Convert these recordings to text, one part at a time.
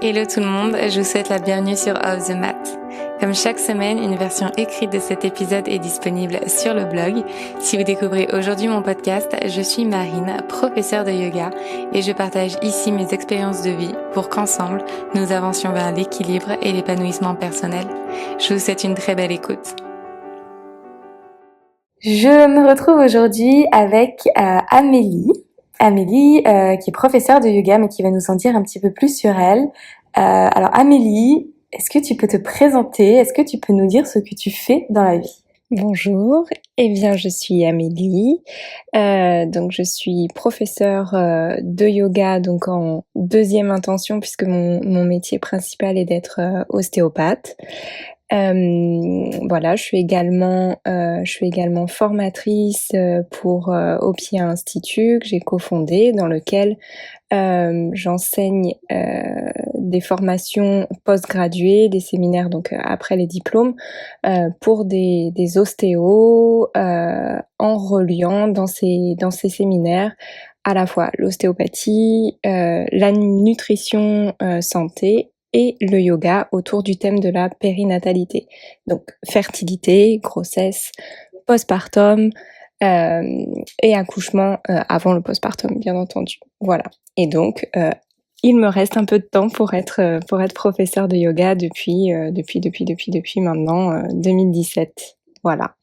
Hello tout le monde, je vous souhaite la bienvenue sur Off the Mat. Comme chaque semaine, une version écrite de cet épisode est disponible sur le blog. Si vous découvrez aujourd'hui mon podcast, je suis Marine, professeure de yoga, et je partage ici mes expériences de vie pour qu'ensemble, nous avancions vers l'équilibre et l'épanouissement personnel. Je vous souhaite une très belle écoute. Je me retrouve aujourd'hui avec Amélie. Amélie, qui est professeure de yoga, mais qui va nous en dire un petit peu plus sur elle. Alors Amélie, est-ce que tu peux te présenter? Est-ce que tu peux nous dire ce que tu fais dans la vie? Bonjour, eh bien je suis Amélie, donc je suis professeure de yoga donc en deuxième intention puisque mon métier principal est d'être ostéopathe. Voilà, je suis également formatrice pour Opia Institut que j'ai cofondé, dans lequel j'enseigne des formations post-graduées, des séminaires donc après les diplômes pour des ostéos en reliant dans ces séminaires à la fois l'ostéopathie, la nutrition santé et le yoga autour du thème de la périnatalité. Donc fertilité, grossesse, postpartum et accouchement avant le postpartum, bien entendu. Voilà. Et donc, il me reste un peu de temps pour être professeur de yoga depuis maintenant 2017. Voilà.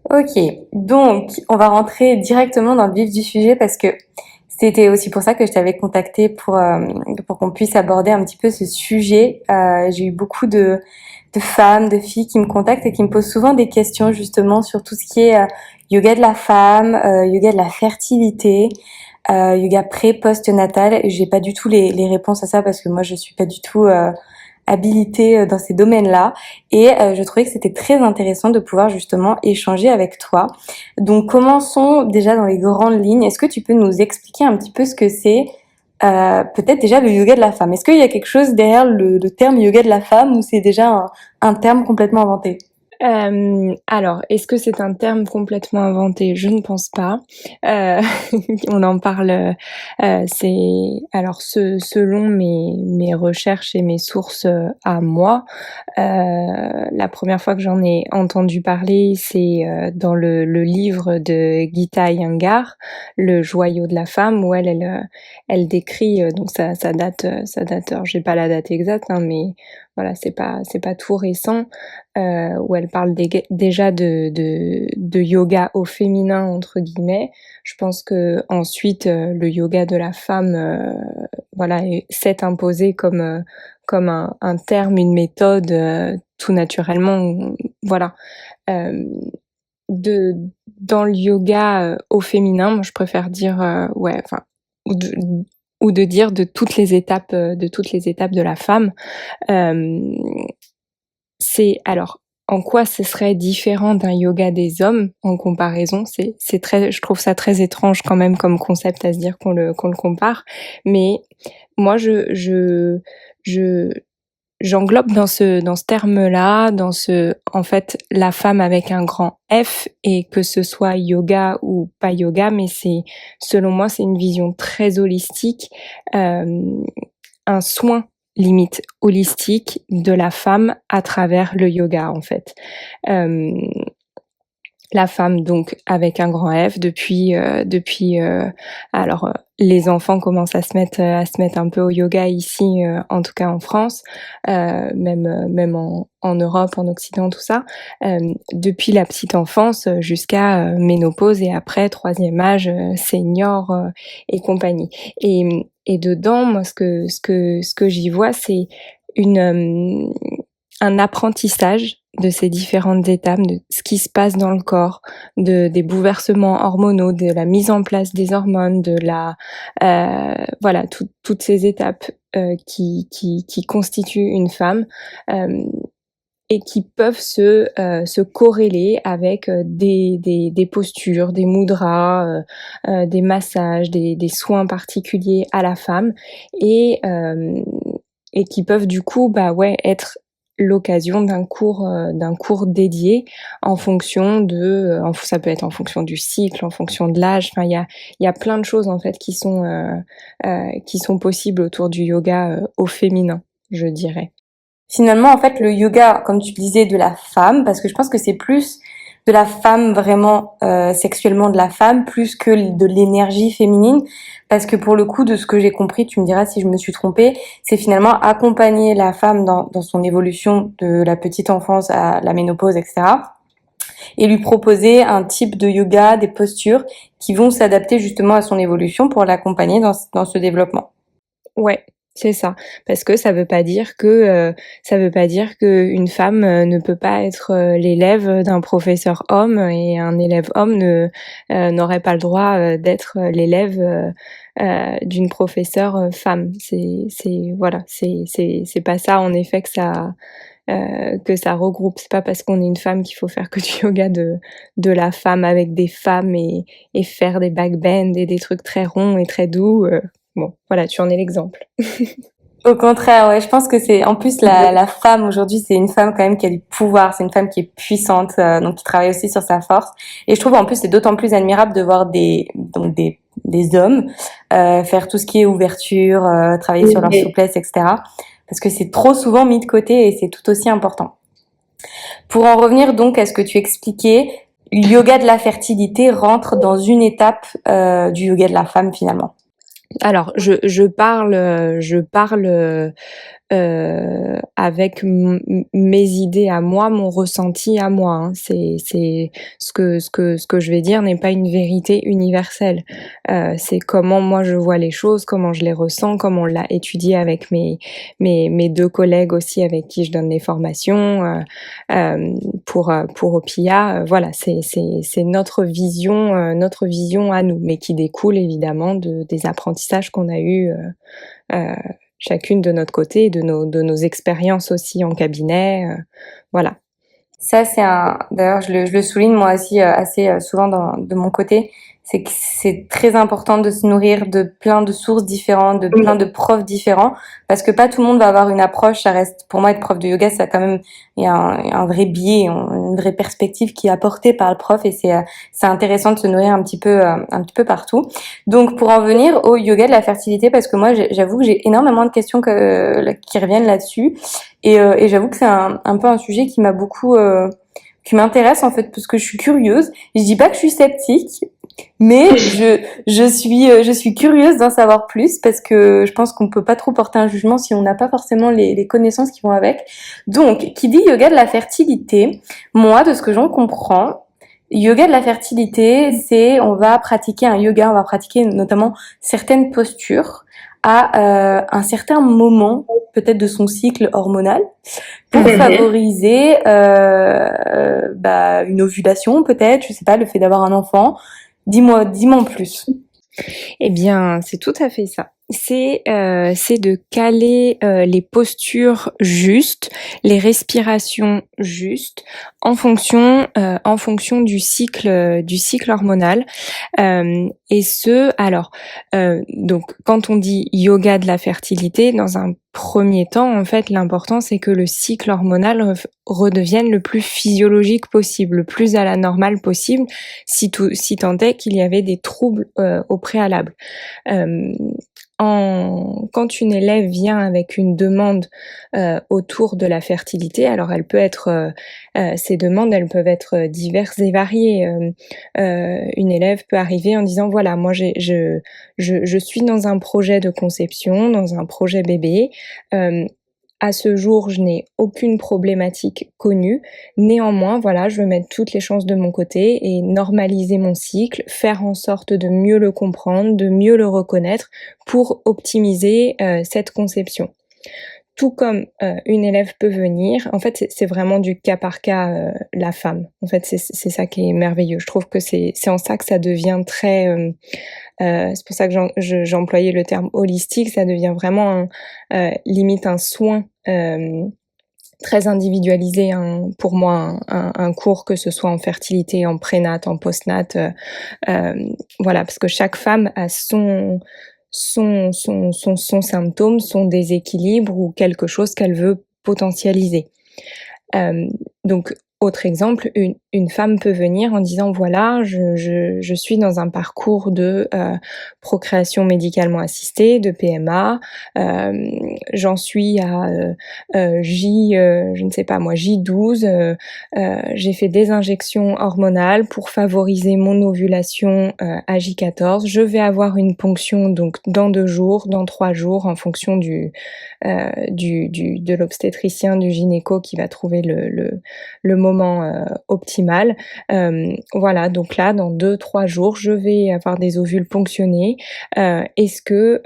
Ok, donc on va rentrer directement dans le vif du sujet parce que c'était aussi pour ça que je t'avais contacté pour qu'on puisse aborder un petit peu ce sujet. J'ai eu beaucoup de femmes, de filles qui me contactent et qui me posent souvent des questions justement sur tout ce qui est yoga de la femme, yoga de la fertilité, yoga pré-post-natal. Et j'ai pas du tout les réponses à ça parce que moi je suis pas du tout habilitée dans ces domaines-là, et je trouvais que c'était très intéressant de pouvoir justement échanger avec toi. Donc commençons déjà dans les grandes lignes. Est-ce que tu peux nous expliquer un petit peu ce que c'est peut-être déjà le yoga de la femme? Est-ce qu'il y a quelque chose derrière le terme yoga de la femme, ou c'est déjà un terme complètement inventé? Alors, est-ce que c'est un terme complètement inventé? Je ne pense pas. On en parle. Selon mes recherches et mes sources à moi, la première fois que j'en ai entendu parler, c'est dans le livre de Gita Iyengar, Le joyau de la femme, où elle décrit. Donc ça date. Alors, j'ai pas la date exacte, hein, mais voilà, c'est pas tout récent. Où elle parle déjà de yoga au féminin entre guillemets. Je pense que ensuite le yoga de la femme, s'est imposé comme un terme, une méthode tout naturellement. Voilà. Euh, dans le yoga au féminin, moi je préfère dire ou de dire de toutes les étapes de la femme. C'est alors en quoi ce serait différent d'un yoga des hommes en comparaison? Je trouve ça très étrange quand même comme concept à se dire qu'on le compare. Mais moi, j'englobe dans ce terme-là, en fait, la femme avec un grand F, et que ce soit yoga ou pas yoga, mais selon moi, c'est une vision très holistique, un soin limite holistique de la femme à travers le yoga, en fait. La femme donc avec un grand F les enfants commencent à se mettre un peu au yoga ici, en tout cas en France, même en Europe, en Occident, tout ça, depuis la petite enfance jusqu'à ménopause et après troisième âge, senior et compagnie. Et dedans, moi ce que j'y vois, c'est un apprentissage de ces différentes étapes, de ce qui se passe dans le corps, des bouleversements hormonaux, de la mise en place des hormones, toutes ces étapes qui constituent une femme, et qui peuvent se corréler avec des postures, des mudras, des massages, des soins particuliers à la femme, et qui peuvent du coup être l'occasion d'un cours dédié en fonction ça peut être en fonction du cycle, en fonction de l'âge. Enfin, il y a plein de choses en fait qui sont possibles autour du yoga au féminin. je dirais. Finalement, en fait, le yoga, comme tu disais, de la femme, parce que je pense que c'est plus de la femme vraiment sexuellement de la femme, plus que de l'énergie féminine, parce que pour le coup, de ce que j'ai compris, tu me diras si je me suis trompée, c'est finalement accompagner la femme dans son évolution de la petite enfance à la ménopause, etc. Et lui proposer un type de yoga, des postures qui vont s'adapter justement à son évolution pour l'accompagner dans ce développement. Ouais, c'est ça. Parce que ça veut pas dire qu'une femme ne peut pas être l'élève d'un professeur homme et un élève homme n'aurait pas le droit d'être l'élève d'une professeure femme. C'est pas ça en effet que ça regroupe. C'est pas parce qu'on est une femme qu'il faut faire que du yoga de la femme avec des femmes et faire des backbends et des trucs très ronds et très doux. Bon, voilà, tu en es l'exemple. Au contraire, ouais, je pense que c'est en plus la femme aujourd'hui, c'est une femme quand même qui a du pouvoir, c'est une femme qui est puissante, donc qui travaille aussi sur sa force. Et je trouve en plus c'est d'autant plus admirable de voir des hommes faire tout ce qui est ouverture, travailler sur leur souplesse, etc. Parce que c'est trop souvent mis de côté et c'est tout aussi important. Pour en revenir donc à ce que tu expliquais, le yoga de la fertilité rentre dans une étape du yoga de la femme finalement. Alors, je parle avec mes idées à moi, mon ressenti à moi. Hein. C'est ce que je vais dire n'est pas une vérité universelle. C'est comment moi je vois les choses, comment je les ressens, comment on l'a étudié avec mes deux collègues aussi avec qui je donne des formations pour Opia. Voilà, c'est notre vision à nous, mais qui découle évidemment des apprentissages qu'on a eu euh, chacune de notre côté, de nos expériences aussi en cabinet, voilà. Ça, d'ailleurs, je le souligne moi aussi assez souvent de mon côté, c'est que c'est très important de se nourrir de plein de sources différentes, de plein de profs différents, parce que pas tout le monde va avoir une approche. Ça reste, pour moi, être prof de yoga, ça quand même, il y a un vrai biais, une vraie perspective qui est apportée par le prof, et c'est intéressant de se nourrir un petit peu partout. Donc, pour en venir au yoga de la fertilité, parce que moi, j'avoue que j'ai énormément de questions qui reviennent là-dessus. Et j'avoue que c'est un peu un sujet qui m'a beaucoup, qui m'intéresse en fait, parce que je suis curieuse. Je dis pas que je suis sceptique, mais je suis curieuse d'en savoir plus parce que je pense qu'on peut pas trop porter un jugement si on n'a pas forcément les connaissances qui vont avec. Donc, qui dit yoga de la fertilité, moi, de ce que j'en comprends, yoga de la fertilité, c'est on va pratiquer un yoga, on va pratiquer notamment certaines postures à un certain moment peut-être de son cycle hormonal pour favoriser une ovulation peut-être, je sais pas, le fait d'avoir un enfant. Dis-moi en plus. Eh bien, c'est tout à fait ça. C'est de caler les postures justes, les respirations justes en fonction du cycle hormonal. Et ce, alors, donc quand on dit yoga de la fertilité, dans un premier temps, en fait, l'important c'est que le cycle hormonal redevienne le plus physiologique possible, le plus à la normale possible, si tant est qu'il y avait des troubles au préalable. Euh, Quand une élève vient avec une demande autour de la fertilité, alors elle peut être, ces demandes, elles peuvent être diverses et variées. Une élève peut arriver en disant voilà, moi je suis dans un projet de conception, dans un projet bébé. À ce jour, je n'ai aucune problématique connue. Néanmoins, voilà, je veux mettre toutes les chances de mon côté et normaliser mon cycle, faire en sorte de mieux le comprendre, de mieux le reconnaître pour optimiser cette conception. Tout comme une élève peut venir, en fait, c'est vraiment du cas par cas la femme. En fait, c'est ça qui est merveilleux. Je trouve que c'est en ça que ça devient très c'est pour ça que j'employais le terme holistique. Ça devient vraiment limite un soin très individualisé, pour moi, un cours, que ce soit en fertilité, en prénat, en postnat. Voilà, parce que chaque femme a son symptôme, son déséquilibre ou quelque chose qu'elle veut potentialiser. Donc, autre exemple, une femme peut venir en disant voilà, je suis dans un parcours de procréation médicalement assistée, de PMA, j'en suis à je ne sais pas moi, J12, j'ai fait des injections hormonales pour favoriser mon ovulation à J14. Je vais avoir une ponction donc dans 2 jours, dans 3 jours, en fonction de l'obstétricien, du gynéco qui va trouver le moment optimal. Voilà, donc là, dans 2-3 jours, je vais avoir des ovules ponctionnés. Est-ce que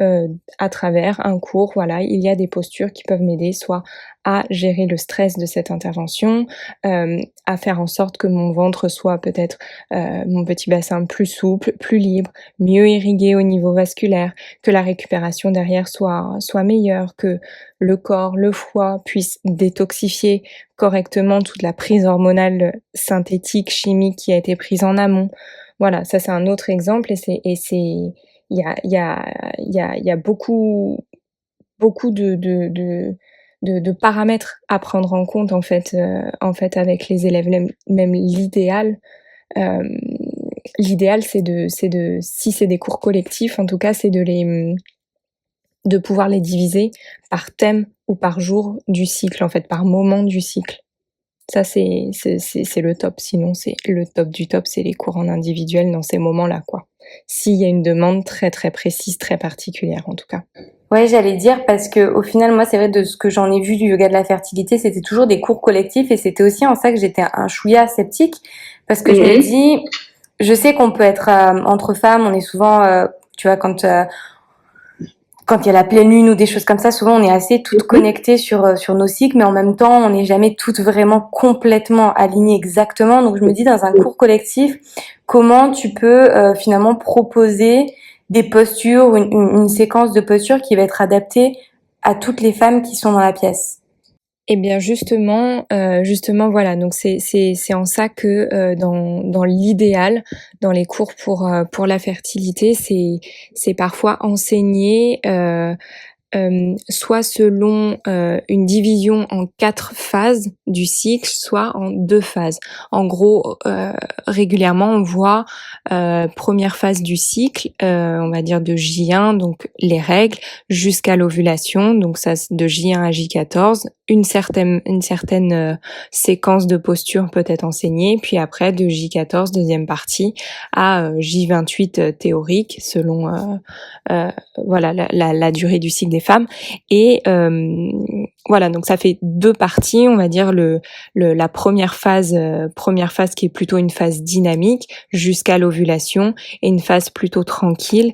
à travers un cours, voilà, il y a des postures qui peuvent m'aider, soit à gérer le stress de cette intervention, à faire en sorte que mon ventre soit peut-être mon petit bassin plus souple, plus libre, mieux irrigué au niveau vasculaire, que la récupération derrière soit meilleure, que le corps, le foie puisse détoxifier correctement toute la prise hormonale synthétique, chimique qui a été prise en amont. Voilà, ça c'est un autre exemple il y a beaucoup de paramètres à prendre en compte en fait avec les élèves. Même euh, l'idéal c'est de si c'est des cours collectifs en tout cas c'est de pouvoir les diviser par thème ou par jour du cycle en fait, par moment du cycle. Ça c'est le top. Sinon c'est le top du top, c'est les cours en individuel dans ces moments-là quoi. S'il y a une demande très très précise, très particulière en tout cas. Ouais, j'allais dire parce que au final, moi, c'est vrai de ce que j'en ai vu du yoga de la fertilité, c'était toujours des cours collectifs et c'était aussi en ça que j'étais un chouïa sceptique parce que je me dis, je sais qu'on peut être entre femmes, on est souvent, tu vois, quand il y a la pleine lune ou des choses comme ça, souvent on est assez toutes connectées sur nos cycles, mais en même temps, on n'est jamais toutes vraiment complètement alignées exactement. Donc je me dis, dans un cours collectif, comment tu peux finalement proposer des postures, une séquence de postures qui va être adaptée à toutes les femmes qui sont dans la pièce. Eh bien justement voilà, donc c'est en ça que dans l'idéal, dans les cours pour la fertilité, c'est parfois enseigné soit selon une division en 4 phases du cycle, soit en 2 phases. En gros, régulièrement, on voit première phase du cycle, on va dire de J1, donc les règles, jusqu'à l'ovulation, donc ça de J1 à J14, une certaine séquence de postures peut être enseignée, puis après de J14, deuxième partie, à J28 théorique, selon voilà la durée du cycle des femmes. Et voilà, donc ça fait 2 parties, on va dire la première phase qui est plutôt une phase dynamique jusqu'à l'ovulation, et une phase plutôt tranquille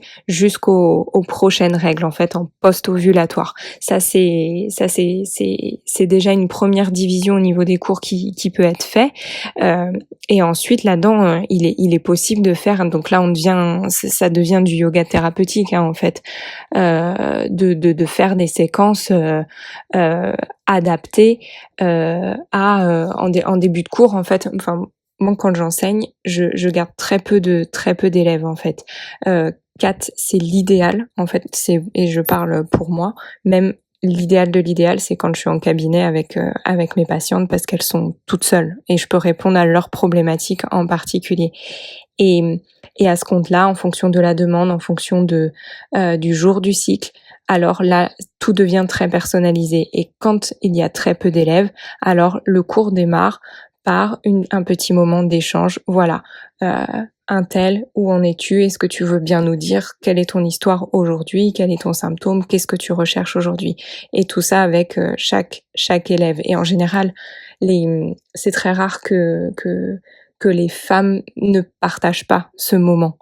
aux prochaines règles en fait en post-ovulatoire. Ça c'est déjà une première division au niveau des cours qui peut être fait. Et ensuite là-dedans, il est possible de faire. Donc là, ça devient du yoga thérapeutique en fait, de faire des séquences adaptées en début de cours en fait. Enfin, moi quand j'enseigne, je garde très peu d'élèves en fait. 4, c'est l'idéal en fait. Et je parle pour moi. Même l'idéal de l'idéal, c'est quand je suis en cabinet avec mes patientes parce qu'elles sont toutes seules et je peux répondre à leurs problématiques en particulier. Et, et à ce compte-là, en fonction de la demande, en fonction du jour du cycle, alors là, tout devient très personnalisé. Et quand il y a très peu d'élèves, alors le cours démarre par un petit moment d'échange. Voilà, un tel, où en es-tu? Est-ce que tu veux bien nous dire quelle est ton histoire aujourd'hui? Quel est ton symptôme? Qu'est-ce que tu recherches aujourd'hui? Et tout ça avec chaque élève. Et en général, c'est très rare que les femmes ne partagent pas ce moment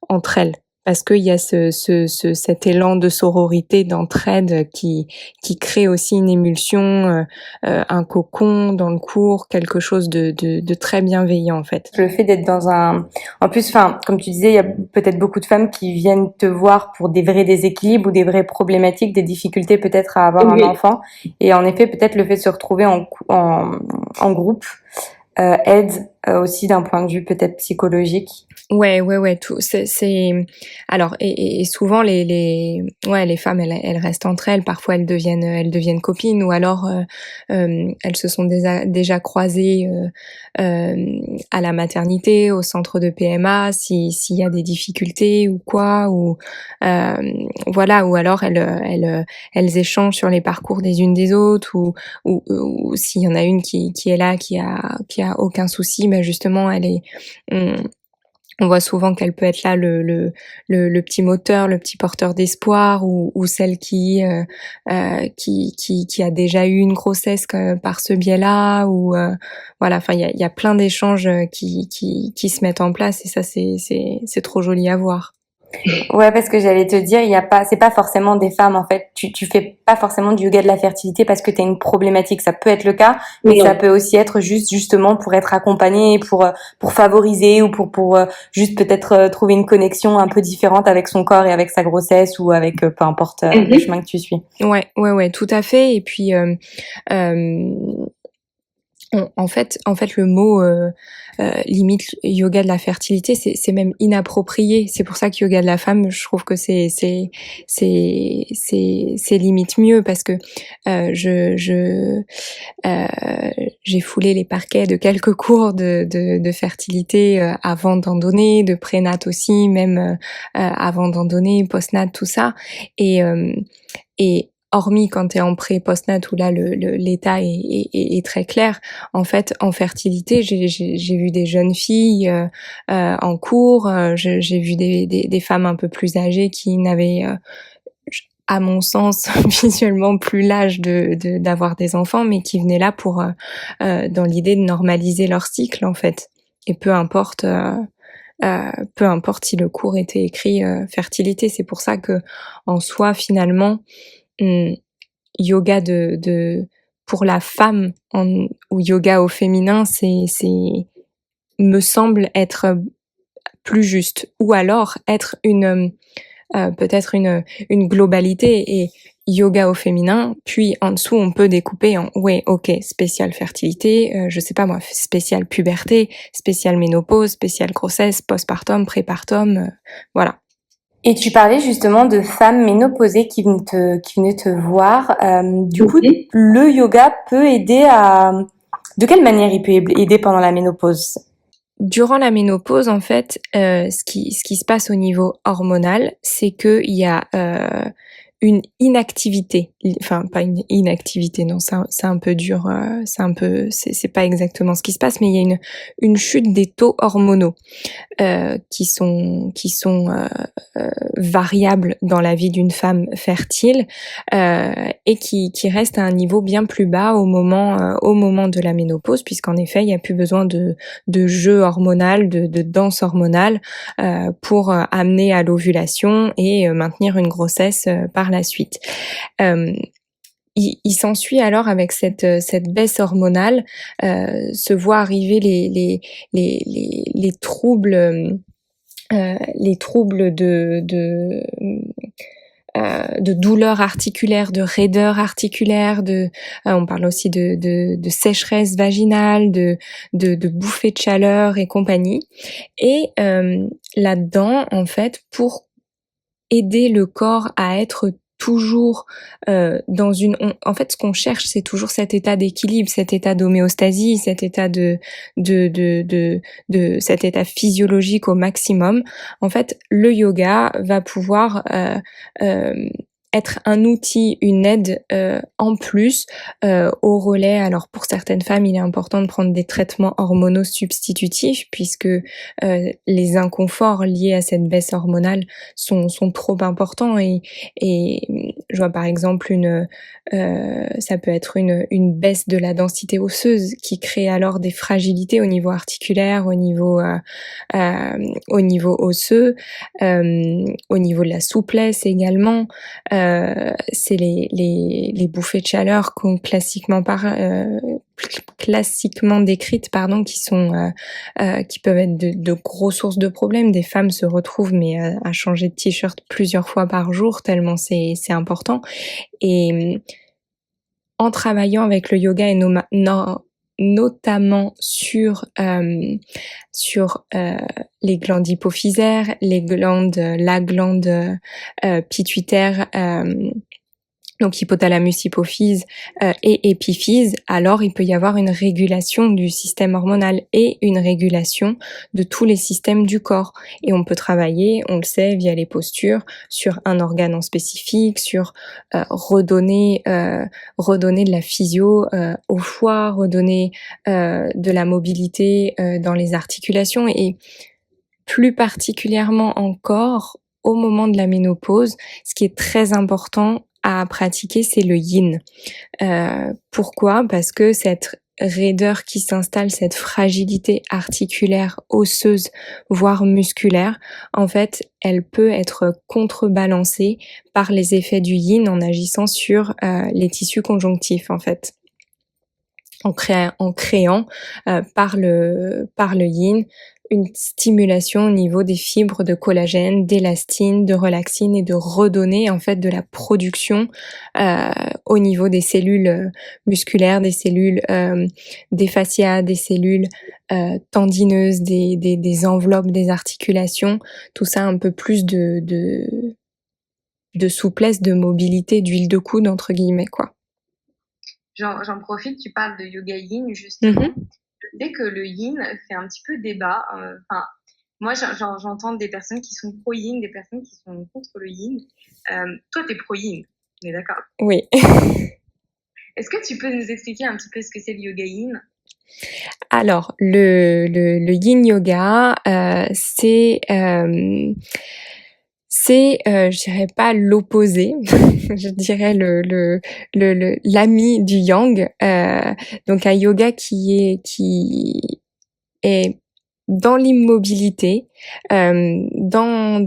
entre elles, parce qu'il y a cet élan de sororité, d'entraide qui crée aussi une émulsion, un cocon dans le cours, quelque chose de très bienveillant en fait. Le fait d'être en plus, enfin, comme tu disais, il y a peut-être beaucoup de femmes qui viennent te voir pour des vrais déséquilibres ou des vraies problématiques, des difficultés peut-être à avoir un enfant. Et en effet, peut-être le fait de se retrouver en groupe aide aussi d'un point de vue peut-être psychologique. Ouais, tout c'est alors et souvent les femmes elles restent entre elles, parfois elles deviennent copines ou alors, elles se sont déjà croisées, à la maternité, au centre de PMA, s'il y a des difficultés ou quoi ou, voilà ou alors elles échangent sur les parcours des unes des autres ou s'il y en a une qui est là, qui a aucun souci, bah, justement elle est on on voit souvent qu'elle peut être là le petit moteur, le petit porteur d'espoir ou celle qui a déjà eu une grossesse par ce biais-là ou voilà, enfin il y a plein d'échanges qui se mettent en place et ça c'est trop joli à voir. Ouais, parce que j'allais te dire, c'est pas forcément des femmes en fait. Tu fais pas forcément du yoga de la fertilité parce que t'as une problématique. Ça peut être le cas, mais Non. ça peut aussi être justement pour être accompagnée, pour favoriser ou pour juste peut-être trouver une connexion un peu différente avec son corps et avec sa grossesse ou avec peu importe le chemin que tu suis. Ouais, tout à fait. Et puis, euh, en fait, le mot limite yoga de la fertilité, c'est même inapproprié. C'est pour ça que yoga de la femme, je trouve que c'est limite mieux parce que j'ai foulé les parquets de quelques cours de fertilité avant d'en donner, de prénat aussi, même avant d'en donner, postnat, tout ça. Et hormis quand tu es en pré postnat où là l'état est très clair, en fait en fertilité j'ai vu des jeunes filles en cours, j'ai vu des femmes un peu plus âgées qui n'avaient à mon sens visuellement plus l'âge d'avoir des enfants mais qui venaient là pour dans l'idée de normaliser leur cycle en fait et peu importe si le cours était écrit fertilité. C'est pour ça que en soi finalement yoga pour la femme ou yoga au féminin, c'est me semble être plus juste. Ou alors être peut-être une globalité et yoga au féminin, puis en dessous on peut découper en ouais ok spécial fertilité, je sais pas moi spécial puberté, spécial ménopause, spécial grossesse, postpartum, prépartum, voilà. Et tu parlais justement de femmes ménopausées qui venaient te voir. Du coup, le yoga peut aider à... De quelle manière il peut aider pendant la ménopause? Durant la ménopause, en fait, ce qui se passe au niveau hormonal, c'est qu'il y a une inactivité, enfin pas une inactivité, non, c'est un peu dur, c'est pas exactement ce qui se passe, mais il y a une chute des taux hormonaux qui sont variables dans la vie d'une femme fertile et qui restent à un niveau bien plus bas au moment de la ménopause, puisqu'en effet, il n'y a plus besoin de jeu hormonal, de danse hormonale pour amener à l'ovulation et maintenir une grossesse par la suite. Il s'ensuit alors avec cette baisse hormonale se voit arriver les troubles de douleurs articulaires, de raideurs articulaires, on parle aussi de sécheresse vaginale, de bouffées de chaleur et compagnie. Et là-dedans, en fait, pour aider le corps à être toujours en fait ce qu'on cherche c'est toujours cet état d'équilibre, cet état d'homéostasie, cet état de cet état physiologique au maximum. En fait le yoga va pouvoir être un outil, une aide en plus au relais. Alors pour certaines femmes, il est important de prendre des traitements hormonaux substitutifs puisque les inconforts liés à cette baisse hormonale sont trop importants et je vois par exemple ça peut être une baisse de la densité osseuse qui crée alors des fragilités au niveau articulaire, au niveau osseux, au niveau de la souplesse également. C'est les bouffées de chaleur qu'on classiquement décrites, pardon, qui peuvent être de grosses sources de problèmes. Des femmes se retrouvent mais à changer de t-shirt plusieurs fois par jour tellement c'est important. Et en travaillant avec le yoga et notamment sur les glandes hypophysaires, la glande pituitaire, donc hypothalamus, hypophyse et épiphyse, alors il peut y avoir une régulation du système hormonal et une régulation de tous les systèmes du corps. Et on peut travailler, on le sait, via les postures, sur un organe en spécifique, sur redonner de la physio au foie, redonner de la mobilité dans les articulations et plus particulièrement encore au moment de la ménopause, ce qui est très important à pratiquer, c'est le yin. Pourquoi ? Parce que cette raideur qui s'installe, cette fragilité articulaire, osseuse, voire musculaire, en fait, elle peut être contrebalancée par les effets du yin en agissant sur les tissus conjonctifs, en fait. En créant par le yin une stimulation au niveau des fibres de collagène, d'élastine, de relaxine et de redonner en fait de la production au niveau des cellules musculaires, des cellules des fascias, des cellules tendineuses, des enveloppes, des articulations, tout ça un peu plus de souplesse, de mobilité, d'huile de coude entre guillemets quoi. J'en profite, tu parles de yoga yin justement. Je sais que le yin fait un petit peu débat. Enfin, moi, j'entends des personnes qui sont pro yin, des personnes qui sont contre le yin. Toi, t'es pro yin, on est d'accord? Oui. Est-ce que tu peux nous expliquer un petit peu ce que c'est le yoga yin? Alors, le yin yoga, je dirais pas l'opposé, je dirais l'ami du yang. Donc un yoga qui est dans l'immobilité, dans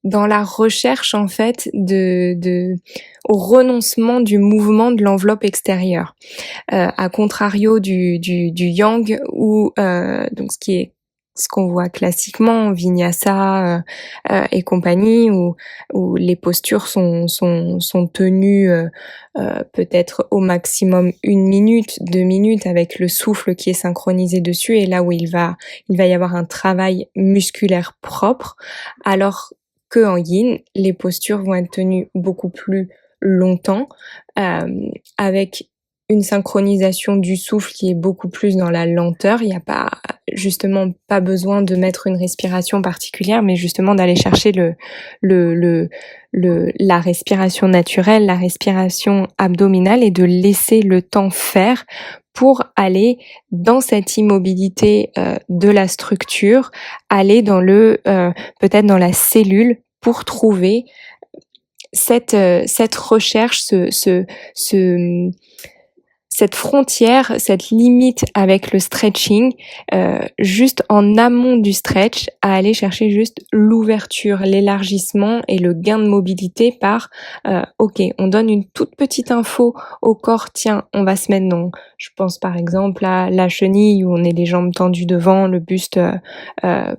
la recherche en fait au renoncement du mouvement de l'enveloppe extérieure, à contrario du yang où donc ce qu'on voit classiquement, vinyasa et compagnie, où les postures sont tenues peut-être au maximum 1 minute, 2 minutes, avec le souffle qui est synchronisé dessus, et là où il va y avoir un travail musculaire propre, alors que en yin, les postures vont être tenues beaucoup plus longtemps, avec une synchronisation du souffle qui est beaucoup plus dans la lenteur. Il n'y a pas besoin de mettre une respiration particulière, mais justement d'aller chercher la respiration naturelle, la respiration abdominale, et de laisser le temps faire pour aller dans cette immobilité de la structure, aller dans peut-être dans la cellule pour trouver cette recherche, cette frontière, cette limite avec le stretching, juste en amont du stretch, à aller chercher juste l'ouverture, l'élargissement et le gain de mobilité par ok, on donne une toute petite info au corps, tiens, on va se mettre dans, je pense par exemple à la chenille où on est les jambes tendues devant, le buste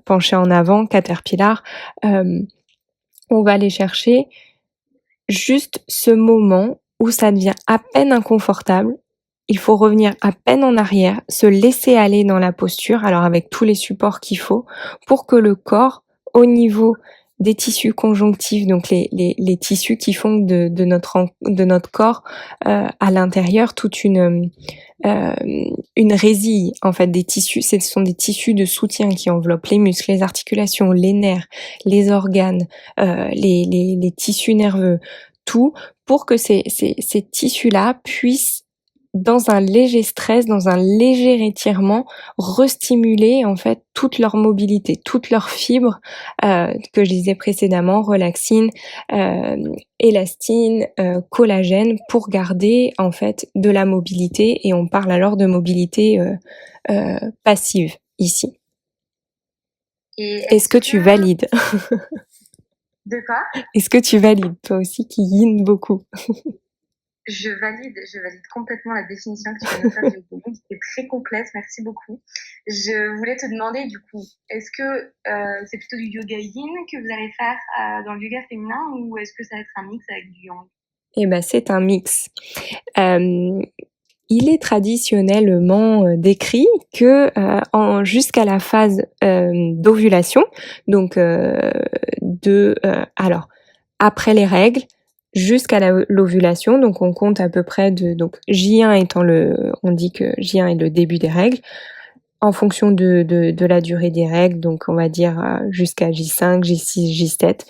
penché en avant, caterpillar, on va aller chercher juste ce moment où ça devient à peine inconfortable. Il faut revenir à peine en arrière, se laisser aller dans la posture, alors avec tous les supports qu'il faut, pour que le corps, au niveau des tissus conjonctifs, donc les tissus qui font de notre corps à l'intérieur toute une résille, en fait, des tissus. Ce sont des tissus de soutien qui enveloppent les muscles, les articulations, les nerfs, les organes, les tissus nerveux, tout, pour que ces tissus-là puissent, dans un léger stress, dans un léger étirement, restimuler en fait toute leur mobilité, toutes leurs fibres que je disais précédemment, relaxine, élastine, collagène, pour garder en fait de la mobilité. Et on parle alors de mobilité passive ici. Est-ce que tu valides? De quoi? Est-ce que tu valides, toi aussi qui yin beaucoup? Je valide complètement la définition que tu viens de faire du yoga. C'était très complète, merci beaucoup. Je voulais te demander du coup, est-ce que c'est plutôt du yoga yin que vous allez faire dans le yoga féminin, ou est-ce que ça va être un mix avec du yang? Eh ben, c'est un mix. il est traditionnellement décrit que jusqu'à la phase d'ovulation, donc alors après les règles jusqu'à l'ovulation, donc on compte à peu près donc J1 étant on dit que J1 est le début des règles, en fonction de la durée des règles, donc on va dire jusqu'à J5, J6, J7,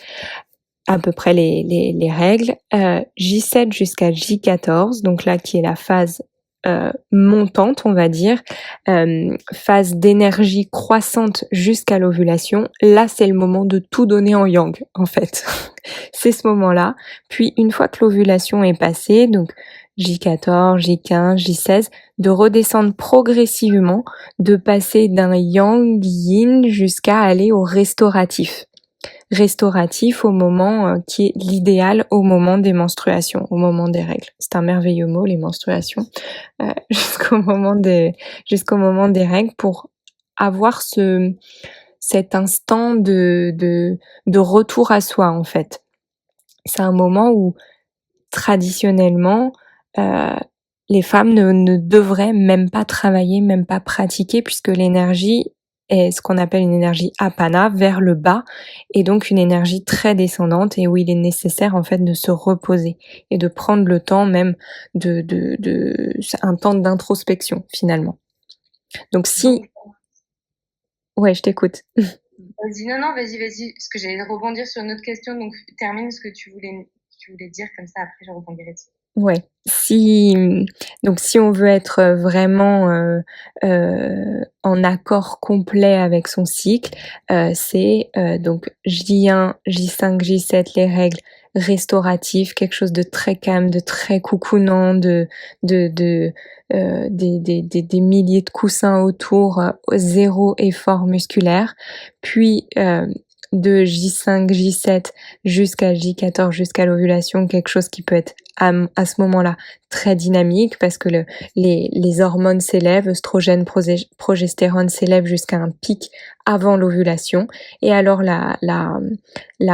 à peu près les règles. J7 jusqu'à J14, donc là qui est la phase montante, on va dire, phase d'énergie croissante jusqu'à l'ovulation. Là, c'est le moment de tout donner en yang, en fait. C'est ce moment-là. Puis, une fois que l'ovulation est passée, donc J14, J15, J16, de redescendre progressivement, de passer d'un yang yin jusqu'à aller au restauratif au moment qui est l'idéal au moment des menstruations, au moment des règles. C'est un merveilleux mot, les menstruations, jusqu'au moment des règles pour avoir cet instant de retour à soi, en fait. C'est un moment où, traditionnellement, les femmes ne devraient même pas travailler, même pas pratiquer, puisque l'énergie est ce qu'on appelle une énergie apana, vers le bas, et donc une énergie très descendante, et où il est nécessaire en fait de se reposer et de prendre le temps même un temps d'introspection finalement. Donc si, ouais, je t'écoute. Vas-y, non, vas-y, parce que j'allais rebondir sur une autre question, donc termine ce que tu voulais dire, comme ça après je rebondirai dessus. Ouais, si on veut être vraiment en accord complet avec son cycle, c'est donc J1, J5, J7 les règles restauratives, quelque chose de très calme, de très coucounant, des milliers de coussins autour, zéro effort musculaire. Puis de J5, J7 jusqu'à J14, jusqu'à l'ovulation, quelque chose qui peut être à ce moment-là très dynamique parce que les hormones s'élèvent, œstrogène, progestérone s'élèvent jusqu'à un pic avant l'ovulation et alors la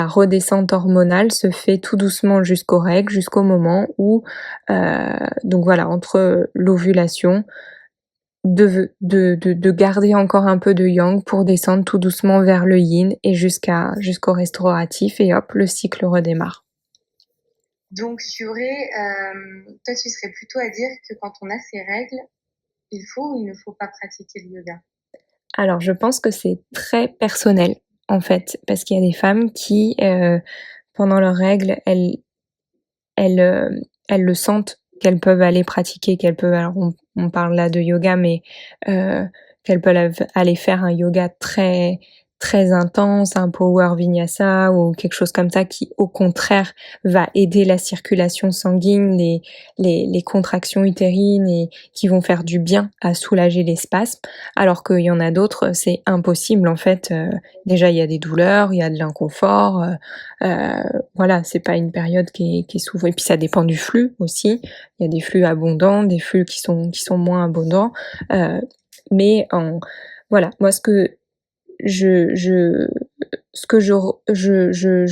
redescente hormonale se fait tout doucement jusqu'aux règles, jusqu'au moment où donc voilà, entre l'ovulation de garder encore un peu de yang pour descendre tout doucement vers le yin et jusqu'au restauratif et hop, le cycle redémarre. Donc, toi, tu serais plutôt à dire que quand on a ces règles, il faut ou il ne faut pas pratiquer le yoga? Alors, je pense que c'est très personnel, en fait, parce qu'il y a des femmes qui, pendant leurs règles, elles le sentent qu'elles peuvent aller pratiquer, qu'elles peuvent, alors on parle là de yoga, mais qu'elles peuvent aller faire un yoga très très intense, un power vinyasa ou quelque chose comme ça qui au contraire va aider la circulation sanguine, les contractions utérines et qui vont faire du bien à soulager les spasmes, alors qu'il y en a d'autres, c'est impossible en fait. Déjà il y a des douleurs, il y a de l'inconfort, voilà, c'est pas une période qui est souvent, et puis ça dépend du flux aussi. Il y a des flux abondants, des flux qui sont moins abondants, mais voilà, moi ce que je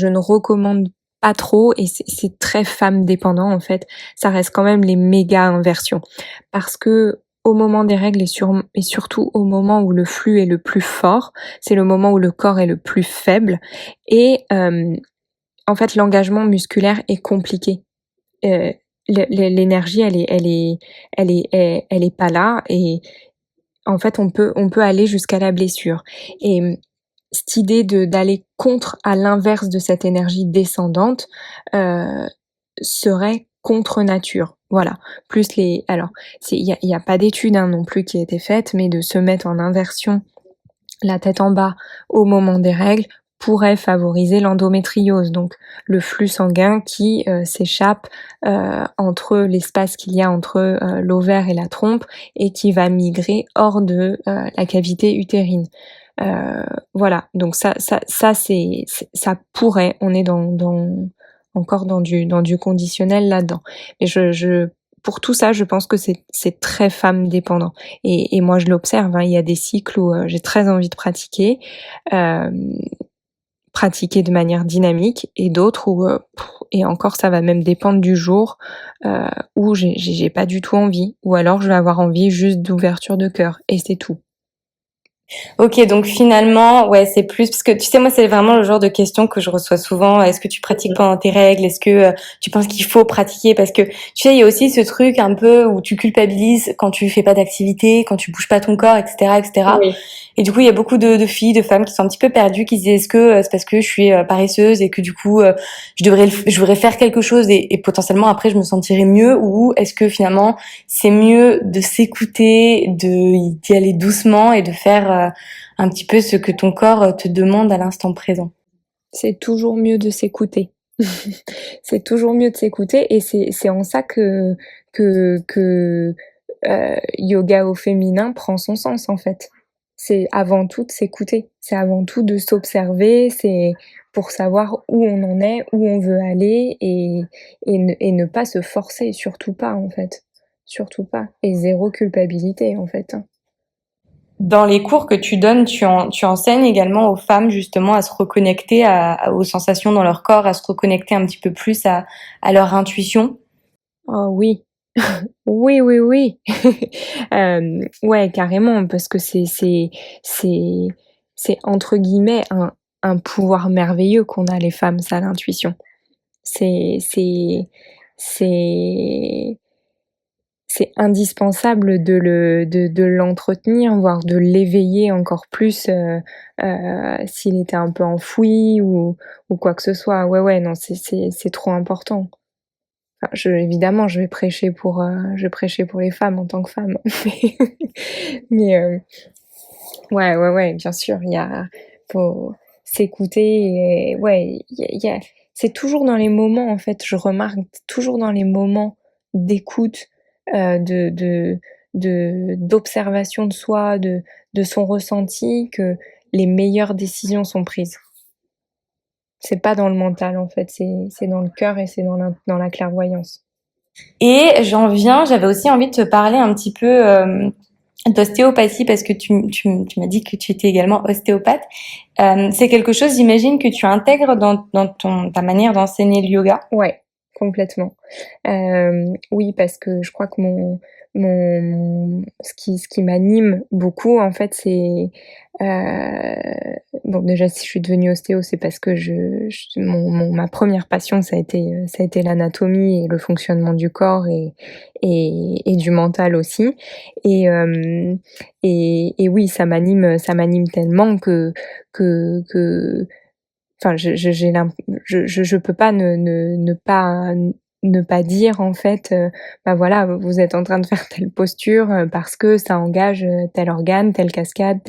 ne recommande pas trop, et c'est très femme dépendant en fait, ça reste quand même les méga inversions. Parce que au moment des règles et surtout au moment où le flux est le plus fort, c'est le moment où le corps est le plus faible, et en fait l'engagement musculaire est compliqué. L'énergie elle est pas là, et en fait on peut aller jusqu'à la blessure. Et cette idée d'aller contre, à l'inverse de cette énergie descendante, serait contre nature. Voilà. Plus alors, il y a pas d'étude non plus qui a été faite, mais de se mettre en inversion, la tête en bas au moment des règles, pourrait favoriser l'endométriose, donc le flux sanguin qui s'échappe entre l'espace qu'il y a entre l'ovaire et la trompe et qui va migrer hors de la cavité utérine. Voilà, donc ça pourrait, on est encore dans du conditionnel là-dedans. Mais pour tout ça, je pense que c'est très femme dépendant. Et moi, je l'observe, hein, il y a des cycles où j'ai très envie de pratiquer de manière dynamique, et d'autres où et encore ça va même dépendre du jour où j'ai pas du tout envie, ou alors je vais avoir envie juste d'ouverture de cœur et c'est tout. Ok, donc finalement, ouais, c'est plus parce que tu sais, moi, c'est vraiment le genre de question que je reçois souvent. Est-ce que tu pratiques pendant tes règles? Est-ce que tu penses qu'il faut pratiquer? Parce que tu sais, il y a aussi ce truc un peu où tu culpabilises quand tu fais pas d'activité, quand tu bouges pas ton corps, etc., etc. Oui. Et du coup, il y a beaucoup de filles, de femmes qui sont un petit peu perdues, qui se disent est-ce que c'est parce que je suis paresseuse et que du coup je devrais faire quelque chose et potentiellement après je me sentirais mieux, ou est-ce que finalement c'est mieux de s'écouter, d'y aller doucement et de faire un petit peu ce que ton corps te demande à l'instant présent. C'est toujours mieux de s'écouter. C'est toujours mieux de s'écouter, et c'est en ça que yoga au féminin prend son sens en fait. C'est avant tout de s'écouter, c'est avant tout de s'observer, c'est pour savoir où on en est, où on veut aller, et ne pas se forcer, surtout pas en fait. Surtout pas. Et zéro culpabilité en fait, hein. Dans les cours que tu donnes, tu enseignes également aux femmes justement à se reconnecter aux sensations dans leur corps, à se reconnecter un petit peu plus à leur intuition. Oh oui, oui, oui, oui. Ouais, carrément, parce que c'est c'est entre guillemets un pouvoir merveilleux qu'on a les femmes, ça, l'intuition. C'est c'est c'est c'est indispensable de l'entretenir, voire de l'éveiller encore plus, s'il était un peu enfoui ou quoi que ce soit. Ouais, ouais, non, c'est trop important. Enfin, évidemment, je vais prêcher pour les femmes en tant que femme. Mais ouais, ouais, ouais, bien sûr, faut s'écouter. Et ouais, c'est toujours dans les moments, en fait, je remarque toujours dans les moments d'écoute, d'observation de soi, de son ressenti, que les meilleures décisions sont prises. C'est pas dans le mental, en fait, c'est dans le cœur et c'est dans la clairvoyance. Et j'avais aussi envie de te parler un petit peu d'ostéopathie parce que tu m'as dit que tu étais également ostéopathe. C'est quelque chose, j'imagine, que tu intègres dans ta manière d'enseigner le yoga. Ouais, complètement. Oui, parce que je crois que ce qui m'anime beaucoup, en fait, c'est bon, déjà, si je suis devenue ostéo, c'est parce que ma première passion, ça a été l'anatomie et le fonctionnement du corps et du mental aussi. Et, et oui, ça m'anime tellement que enfin, je peux pas ne pas dire en fait, bah voilà, vous êtes en train de faire telle posture, parce que ça engage, tel organe, telle cascade,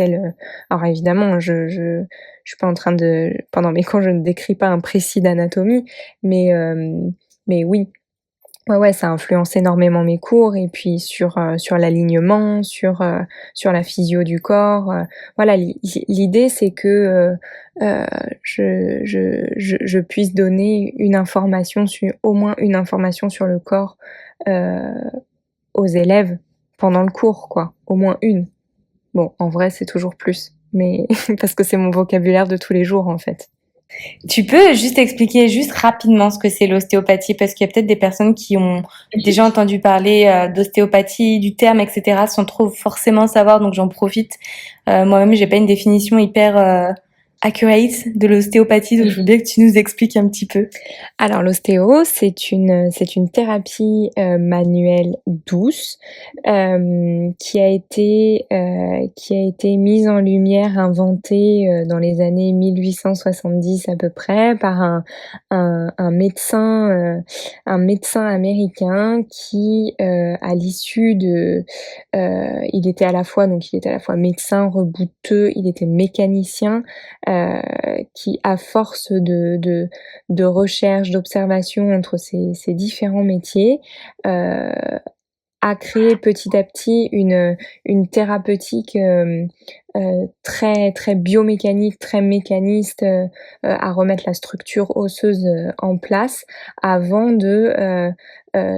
alors évidemment, je suis pas en train de pendant mes cours, je ne décris pas un précis d'anatomie, mais mais oui, ouais, ouais, ça influence énormément mes cours, et puis sur l'alignement, sur la physio du corps, voilà, l'idée c'est que, je puisse donner une information au moins une information sur le corps, heu, aux élèves pendant le cours quoi, au moins une. Bon, en vrai, c'est toujours plus, mais parce que c'est mon vocabulaire de tous les jours, en fait. Tu peux juste expliquer juste rapidement ce que c'est l'ostéopathie parce qu'il y a peut-être des personnes qui ont déjà entendu parler d'ostéopathie, du terme, etc., sans trop forcément savoir, donc j'en profite. Moi-même, j'ai pas une définition hyper accurate de l'ostéopathie, donc je veux bien que tu nous expliques un petit peu. Alors l'ostéo, c'est une thérapie, manuelle douce, qui a été mise en lumière, inventée, dans les années 1870 à peu près par un médecin américain qui, à l'issue de, il était à la fois médecin, rebouteux, il était mécanicien, qui à force de recherche, d'observation entre ces différents métiers, a créé petit à petit une thérapeutique très très biomécanique, très mécaniste, à remettre la structure osseuse en place avant de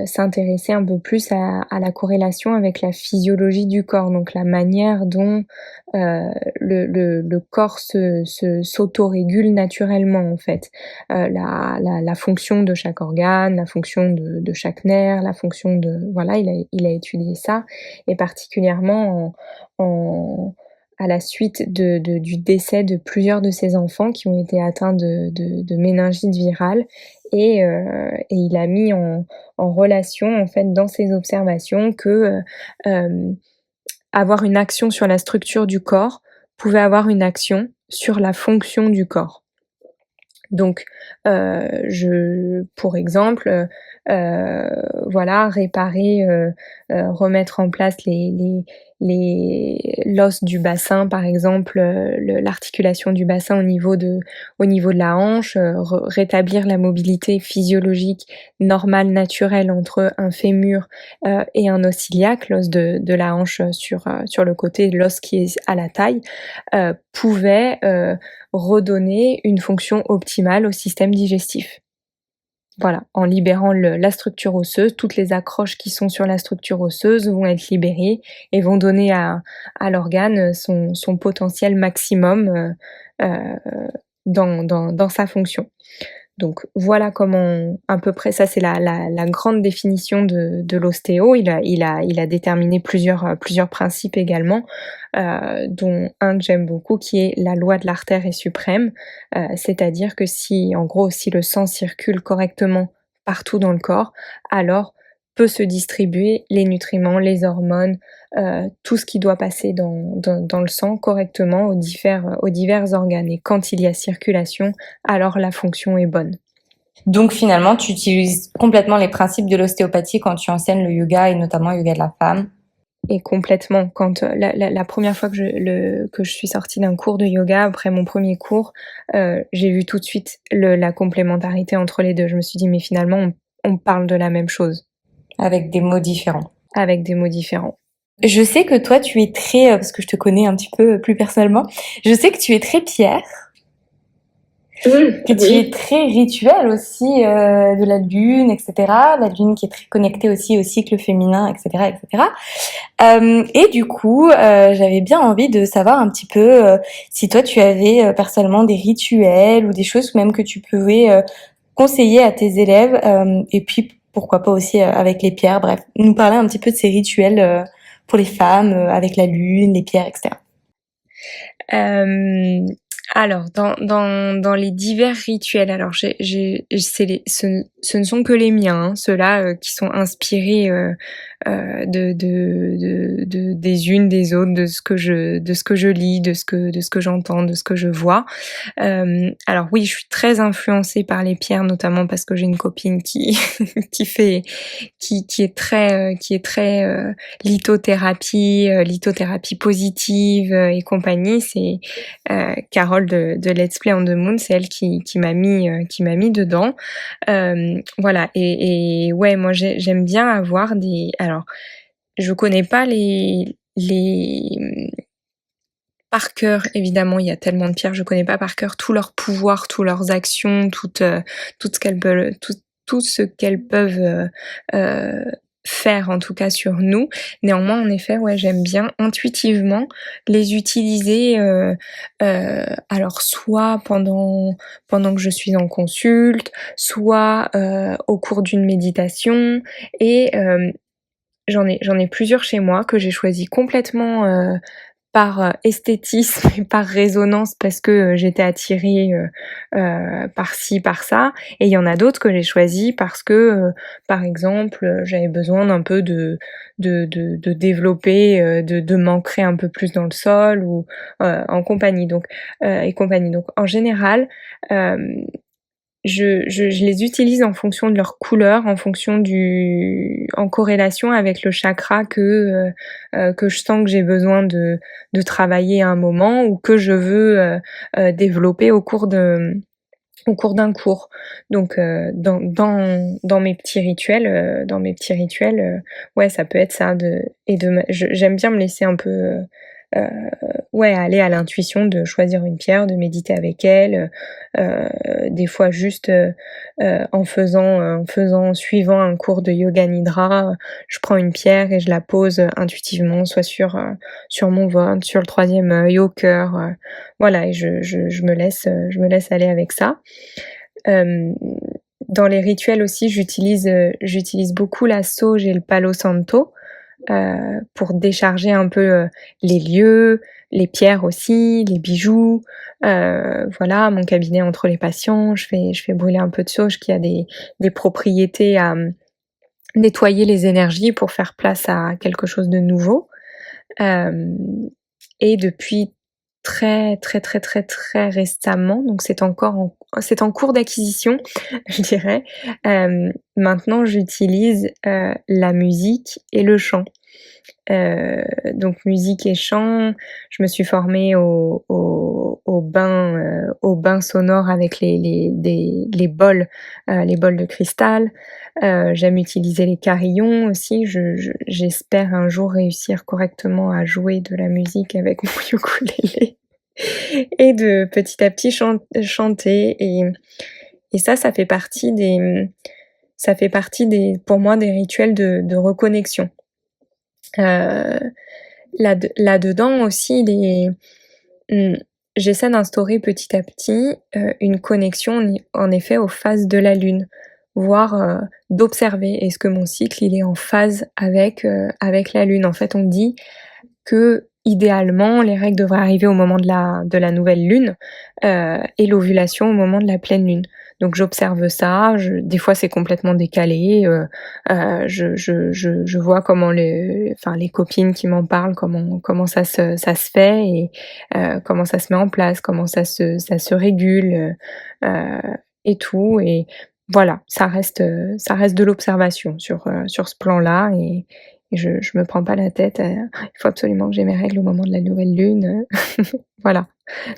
s'intéresser un peu plus à la corrélation avec la physiologie du corps, donc la manière dont le corps s'autorégule naturellement en fait. La fonction de chaque organe, la fonction de chaque nerf, la fonction de... Voilà, il a étudié ça, et particulièrement en à la suite du décès de plusieurs de ses enfants qui ont été atteints de méningite virale, et il a mis en relation en fait dans ses observations que avoir une action sur la structure du corps pouvait avoir une action sur la fonction du corps. Donc, pour exemple, voilà, réparer, remettre en place l'os du bassin, par exemple, l'articulation du bassin au niveau de la hanche, rétablir la mobilité physiologique normale, naturelle entre un fémur et un os iliaque, l'os de la hanche sur le côté, l'os qui est à la taille, pouvait redonner une fonction optimale au système digestif. Voilà, en libérant la structure osseuse, toutes les accroches qui sont sur la structure osseuse vont être libérées et vont donner à l'organe son potentiel maximum dans sa fonction. Donc voilà comment, à peu près, ça c'est la grande définition de l'ostéo. Il a déterminé plusieurs principes également, dont un que j'aime beaucoup qui est la loi de l'artère est suprême, c'est-à-dire que si le sang circule correctement partout dans le corps, alors peut se distribuer les nutriments, les hormones, tout ce qui doit passer dans le sang correctement aux divers organes. Et quand il y a circulation, alors la fonction est bonne. Donc finalement, tu utilises complètement les principes de l'ostéopathie quand tu enseignes le yoga et notamment le yoga de la femme. Et complètement. Quand la première fois que je suis sortie d'un cours de yoga, après mon premier cours, j'ai vu tout de suite la complémentarité entre les deux. Je me suis dit, mais finalement, on parle de la même chose. Avec des mots différents. Avec des mots différents. Je sais que toi, tu es très, parce que je te connais un petit peu plus personnellement, je sais que tu es très pierre. Que tu es très rituel aussi de la lune, etc. La lune qui est très connectée aussi au cycle féminin, etc., etc. Et du coup, j'avais bien envie de savoir un petit peu si toi tu avais personnellement des rituels ou des choses même que tu pouvais conseiller à tes élèves, et puis pourquoi pas aussi avec les pierres. Bref, nous parler un petit peu de ces rituels pour les femmes avec la lune, les pierres, etc. Alors, dans les divers rituels, alors ce ne sont que les miens, hein, ceux-là qui sont inspirés des unes des autres, de ce que je lis, de ce que j'entends, de ce que je vois. Alors oui, je suis très influencée par les pierres, notamment parce que j'ai une copine qui qui est très lithothérapie positive et compagnie. C'est Carole de Let's Play on the Moon, c'est elle qui m'a mis dedans. Voilà, et ouais, moi j'aime bien avoir alors je connais pas les par cœur, évidemment, il y a tellement de pierres, je connais pas par cœur tous leurs pouvoirs, tous leurs actions, tout ce qu'elles peuvent faire, en tout cas sur nous. Néanmoins, en effet, ouais, j'aime bien intuitivement les utiliser, alors soit pendant que je suis en consulte, soit au cours d'une méditation, et j'en ai plusieurs chez moi que j'ai choisi complètement par esthétisme et par résonance, parce que j'étais attirée par ci, par ça. Et il y en a d'autres que j'ai choisis parce que, par exemple, j'avais besoin d'un peu de développer, de m'ancrer un peu plus dans le sol, ou en compagnie. Donc en général, je les utilise en fonction de leur couleur, en corrélation avec le chakra que je sens que j'ai besoin de travailler à un moment, ou que je veux développer au cours d'un cours. Donc dans mes petits rituels, ouais, ça peut être ça, j'aime bien me laisser un peu euh, ouais, aller à l'intuition de choisir une pierre, de méditer avec elle, des fois juste suivant un cours de yoga nidra, je prends une pierre et je la pose intuitivement, soit sur mon ventre, sur le troisième œil, au cœur, voilà, et je me laisse aller avec ça. Dans les rituels aussi, j'utilise beaucoup la sauge et le palo santo pour décharger un peu les lieux, les pierres aussi, les bijoux. Voilà, mon cabinet entre les patients, je fais brûler un peu de sauge qui a des propriétés à nettoyer les énergies pour faire place à quelque chose de nouveau. Et depuis très très très très très récemment, donc c'est en cours d'acquisition, je dirais. Maintenant, j'utilise la musique et le chant. Donc musique et chant, je me suis formée au bain sonore avec les bols de cristal. J'aime utiliser les carillons aussi. J'espère un jour réussir correctement à jouer de la musique avec mon ukulélé et de petit à petit chanter. Et ça fait partie pour moi des rituels de reconnexion. Là-dedans aussi, j'essaie d'instaurer petit à petit une connexion en effet aux phases de la lune, voire d'observer est-ce que mon cycle il est en phase avec la lune. En fait, on dit que idéalement les règles devraient arriver au moment de la nouvelle lune et l'ovulation au moment de la pleine lune. Donc j'observe ça, des fois c'est complètement décalé, je vois comment les copines qui m'en parlent, comment ça se fait et comment ça se met en place, comment ça se régule et tout. Et voilà, ça reste de l'observation sur ce plan-là et je me prends pas la tête. Il faut absolument que j'ai mes règles au moment de la nouvelle lune. Voilà.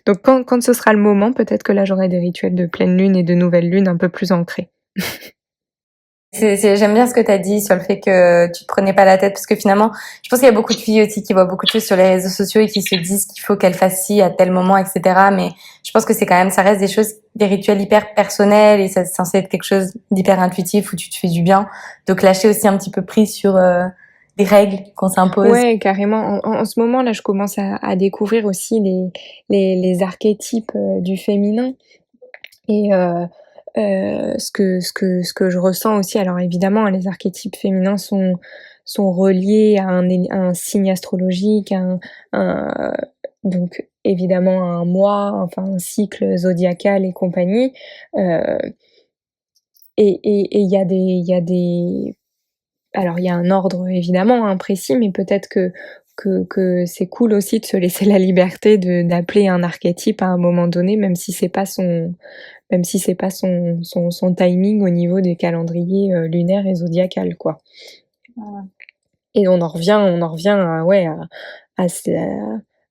Donc quand ce sera le moment, peut-être que là j'aurai des rituels de pleine lune et de nouvelle lune un peu plus ancrés. J'aime bien ce que tu as dit sur le fait que tu te prenais pas la tête, parce que finalement, je pense qu'il y a beaucoup de filles aussi qui voient beaucoup de choses sur les réseaux sociaux et qui se disent qu'il faut qu'elles fassent ci à tel moment, etc. Mais je pense que c'est quand même, ça reste des choses, des rituels hyper personnels et c'est censé être quelque chose d'hyper intuitif où tu te fais du bien. Donc lâcher aussi un petit peu prise sur des règles qu'on s'impose. Ouais, carrément. En ce moment, là, je commence à découvrir aussi les archétypes du féminin. Et ce que je ressens aussi, alors évidemment, les archétypes féminins sont reliés à un signe astrologique, donc évidemment à un mois, enfin un cycle zodiacal et compagnie. Et il y a des alors il y a un ordre évidemment précis, mais peut-être que c'est cool aussi de se laisser la liberté d'appeler un archétype à un moment donné, même si c'est pas son timing au niveau des calendriers lunaires et zodiacal, quoi. Voilà. Et on en revient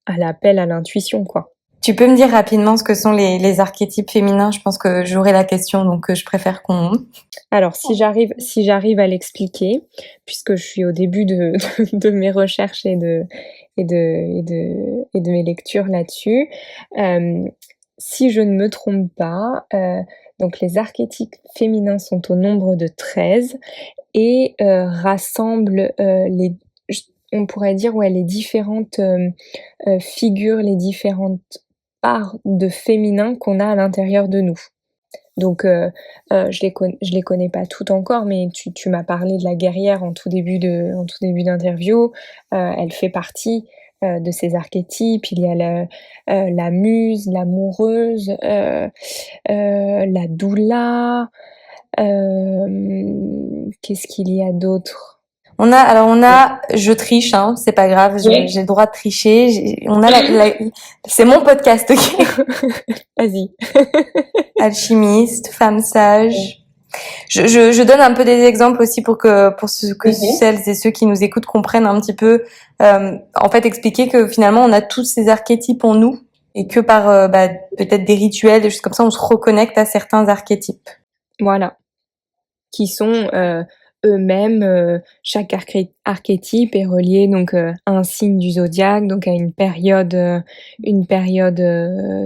à l'appel à l'intuition, quoi. Tu peux me dire rapidement ce que sont les archétypes féminins? Je pense que j'aurai la question, donc je préfère qu'on... Alors, si j'arrive à l'expliquer, puisque je suis au début de mes recherches et de mes lectures là-dessus, si je ne me trompe pas, donc les archétypes féminins sont au nombre de 13 et rassemblent on pourrait dire les différentes figures, les différentes parts de féminin qu'on a à l'intérieur de nous. Donc je les connais pas toutes encore, mais tu m'as parlé de la guerrière en tout début d'interview. Elle fait partie de ces archétypes. Il y a la muse, l'amoureuse, la doula. Qu'est-ce qu'il y a d'autre? Je triche, hein, c'est pas grave, Oui. j'ai le droit de tricher. C'est mon podcast, ok? Vas-y. Alchimiste, femme sage. Je donne un peu des exemples aussi pour celles et ceux qui nous écoutent comprennent un petit peu. En fait, expliquer que finalement on a tous ces archétypes en nous et que par peut-être des rituels, des choses comme ça, on se reconnecte à certains archétypes. Voilà. Qui sont eux-mêmes, chaque archétype est relié donc à un signe du zodiaque, donc à une période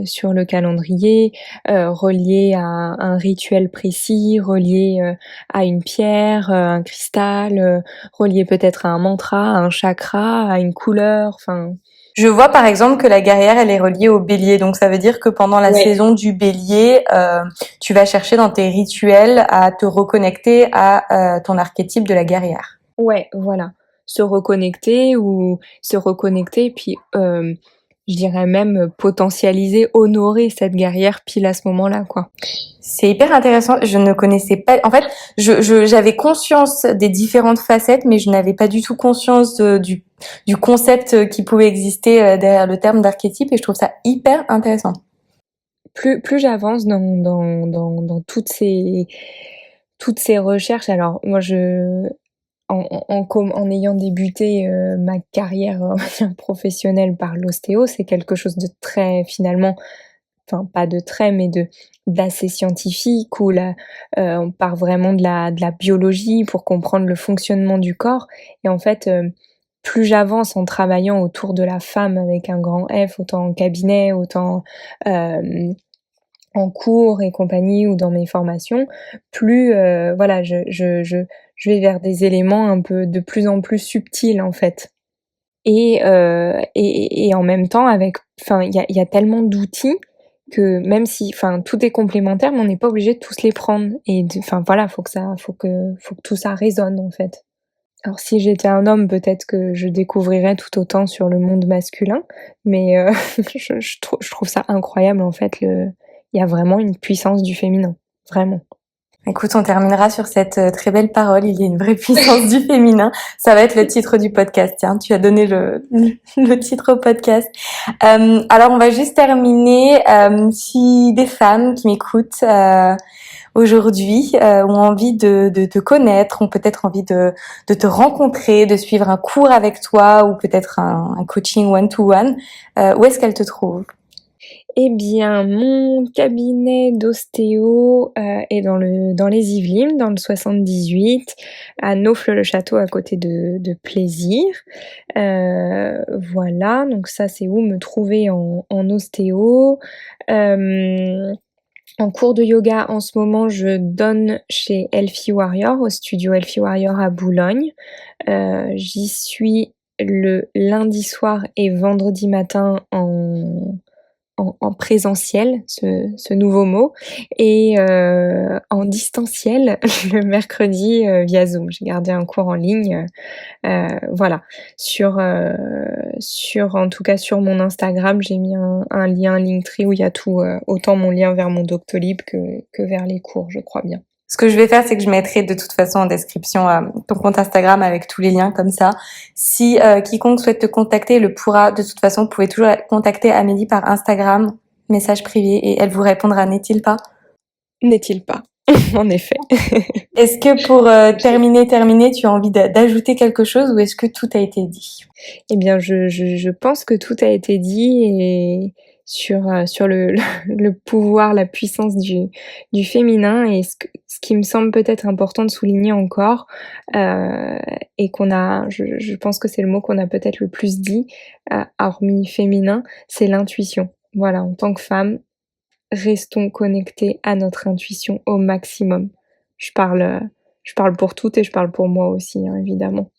sur le calendrier, relié à un rituel précis, relié à une pierre, un cristal, relié peut-être à un mantra, à un chakra, à une couleur, enfin. Je vois par exemple que la guerrière, elle est reliée au bélier. Donc ça veut dire que pendant la Ouais. saison du bélier, tu vas chercher dans tes rituels à te reconnecter à ton archétype de la guerrière. Ouais, voilà. Se reconnecter, puis je dirais même potentialiser, honorer cette guerrière pile à ce moment-là, quoi. C'est hyper intéressant. Je ne connaissais pas. En fait, j'avais conscience des différentes facettes, mais je n'avais pas du tout conscience du concept qui pouvait exister derrière le terme d'archétype, et je trouve ça hyper intéressant. Plus j'avance dans toutes ces recherches, alors moi en ayant débuté ma carrière professionnelle par l'ostéo, c'est quelque chose de très finalement, enfin pas de très, mais d'assez scientifique où là on part vraiment de la biologie pour comprendre le fonctionnement du corps. Et en fait, plus j'avance en travaillant autour de la femme avec un grand F, autant en cabinet, autant en cours et compagnie ou dans mes formations, plus voilà, je vais vers des éléments un peu de plus en plus subtils en fait. Et en même temps avec, enfin il y a tellement d'outils que même si, enfin tout est complémentaire, mais on n'est pas obligé de tous les prendre. Et enfin voilà, faut que tout ça résonne en fait. Alors si j'étais un homme, peut-être que je découvrirais tout autant sur le monde masculin, mais je trouve ça incroyable en fait. Il y a vraiment une puissance du féminin, vraiment. Écoute, on terminera sur cette très belle parole. Il y a une vraie puissance du féminin. Ça va être le titre du podcast. Tiens, tu as donné le titre au podcast. Alors, on va juste terminer. Si des femmes qui m'écoutent aujourd'hui ont envie de te connaître, ont peut-être envie de te rencontrer, de suivre un cours avec toi ou peut-être un coaching one-to-one, où est-ce qu'elles te trouvent? Eh bien, mon cabinet d'ostéo est dans les Yvelines, dans le 78, à Naufle-le-Château, à côté de Plaisir. Voilà, donc ça c'est où me trouver en ostéo. En cours de yoga, en ce moment, je donne chez Healthy Warrior, au studio Healthy Warrior à Boulogne. J'y suis le lundi soir et vendredi matin en présentiel, ce nouveau mot, et en distanciel le mercredi via Zoom. J'ai gardé un cours en ligne, voilà. En tout cas sur mon Instagram, j'ai mis un lien Linktree où il y a tout, autant mon lien vers mon Doctolib que vers les cours, je crois bien. Ce que je vais faire, c'est que je mettrai de toute façon en description ton compte Instagram avec tous les liens comme ça. Si quiconque souhaite te contacter le pourra. De toute façon, vous pouvez toujours contacter Amélie par Instagram, message privé, et elle vous répondra, n'est-il pas? N'est-il pas? En effet. Est-ce que pour terminer, tu as envie d'ajouter quelque chose ou est-ce que tout a été dit? Eh bien, je pense que tout a été dit et sur le pouvoir, la puissance du féminin et ce qui me semble peut-être important de souligner encore, et qu'on a, je pense que c'est le mot qu'on a peut-être le plus dit, hormis féminin, c'est l'intuition. Voilà, en tant que femme, restons connectés à notre intuition au maximum. Je parle pour toutes et je parle pour moi aussi, hein, évidemment.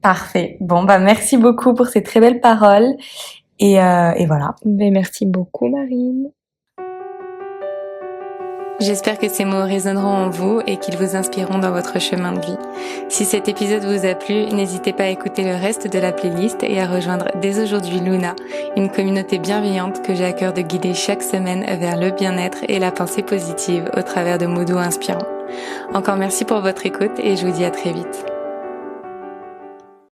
Parfait. Bon, bah merci beaucoup pour ces très belles paroles et voilà. Ben, merci beaucoup, Marine. J'espère que ces mots résonneront en vous et qu'ils vous inspireront dans votre chemin de vie. Si cet épisode vous a plu, n'hésitez pas à écouter le reste de la playlist et à rejoindre dès aujourd'hui Luna, une communauté bienveillante que j'ai à cœur de guider chaque semaine vers le bien-être et la pensée positive au travers de mots doux inspirants. Encore merci pour votre écoute et je vous dis à très vite.